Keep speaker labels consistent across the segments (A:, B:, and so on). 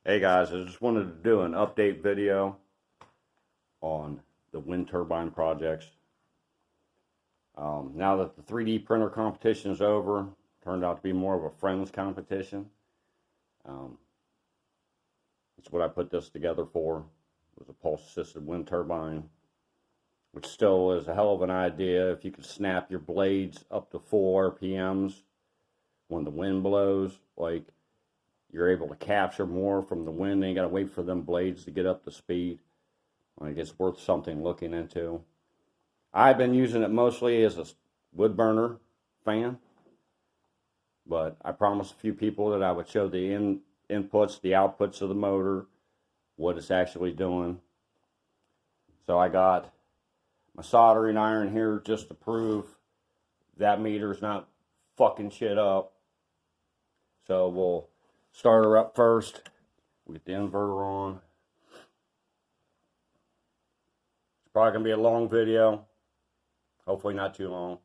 A: Hey guys, I just wanted to do an update video on the wind turbine projects. Now that the 3D printer competition is over, turned out to be more of a friends competition. That's what I put this together for. It was a pulse assisted wind turbine, which still is a hell of an idea if you could snap your blades up to full RPMs when the wind blows. Like, you're able to capture more from the wind. You got to wait for them blades to get up to speed. Like, it's worth something looking into. I've been using it mostly as a wood burner fan, but I promised a few people that I would show the inputs, the outputs of the motor, what it's actually doing. So I got my soldering iron here just to prove that meter's not fucking shit up. So we'll start her up first. We get the inverter on. It's probably going to be a long video. Hopefully not too long.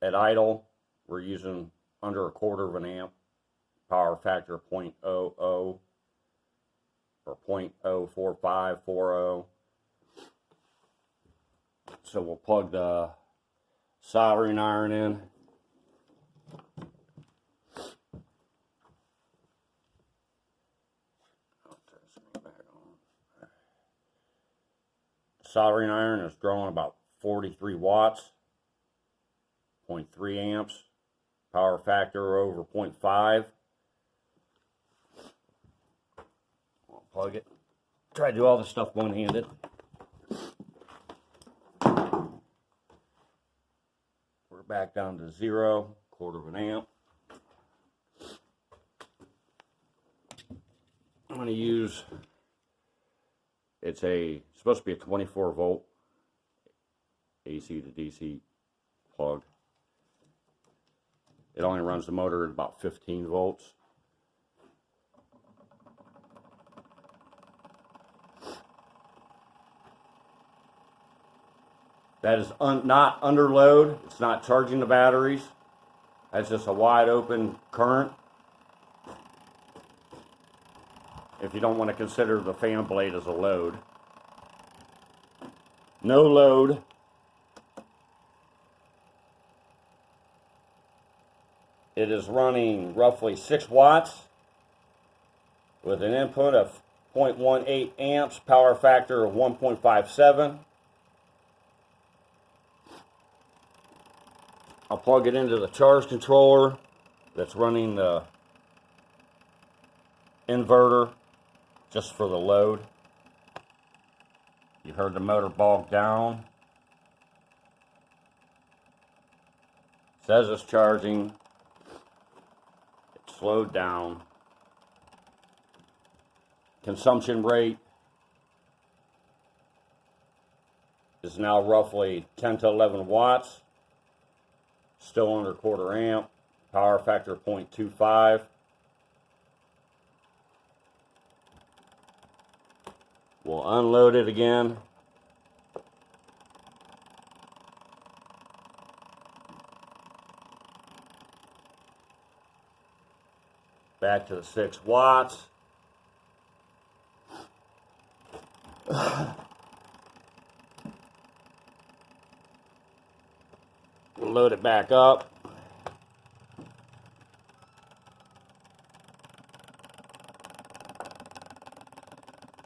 A: At idle, we're using under 1/4 of an amp. Power factor 0.00 or 0.04540. So we'll plug the soldering iron in. Soldering iron is drawing about 43 watts, 0.3 amps, power factor over 0.5. I'll plug it. Try to do all this stuff one-handed. We're back down to 0, 1/4 of an amp. I'm going to use, it's supposed to be a 24 volt AC to DC plug. It only runs the motor at about 15 volts. That is not under load. It's not charging the batteries. That's just a wide open current. If you don't want to consider the fan blade as a load. No load. It is running roughly 6 watts with an input of 0.18 amps, power factor of 1.57. I'll plug it into the charge controller that's running the inverter just for the load. You heard the motor bog down. It says it's charging. It slowed down. Consumption rate is now roughly 10 to 11 watts. Still under 1/4 amp. Power factor 0.25. We'll unload it again. Back to the 6 watts. We'll load it back up.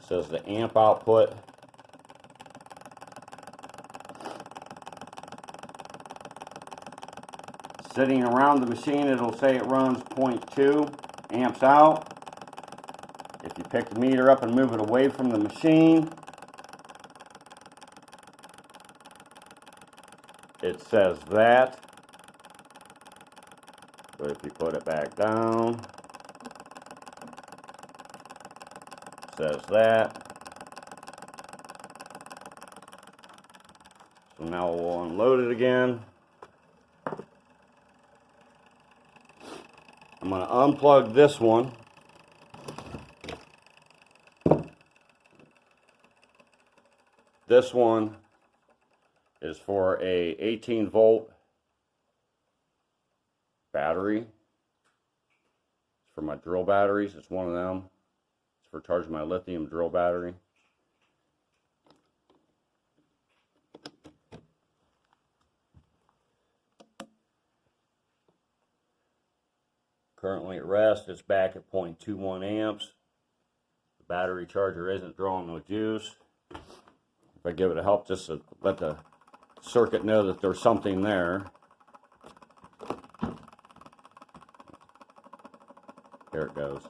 A: Says the amp output. Sitting around the machine, it'll say it runs 0.2 amps out. If you pick the meter up and move it away from the machine, it says that. But if you put it back down, it says that. So now we'll unload it again. I'm going to unplug this one. This one is for a 18 volt battery. It's for my drill batteries. It's one of them. for charging my lithium drill battery. Currently at rest, it's back at 0.21 amps. The battery charger isn't drawing no juice. If I give it a help just to let the circuit know that there's something there. There it goes.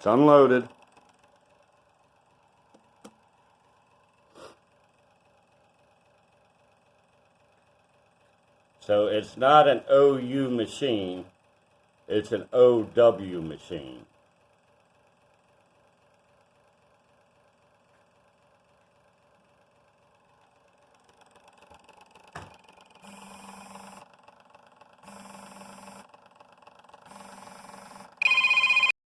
A: It's unloaded. So it's not an OU machine, it's an OW machine.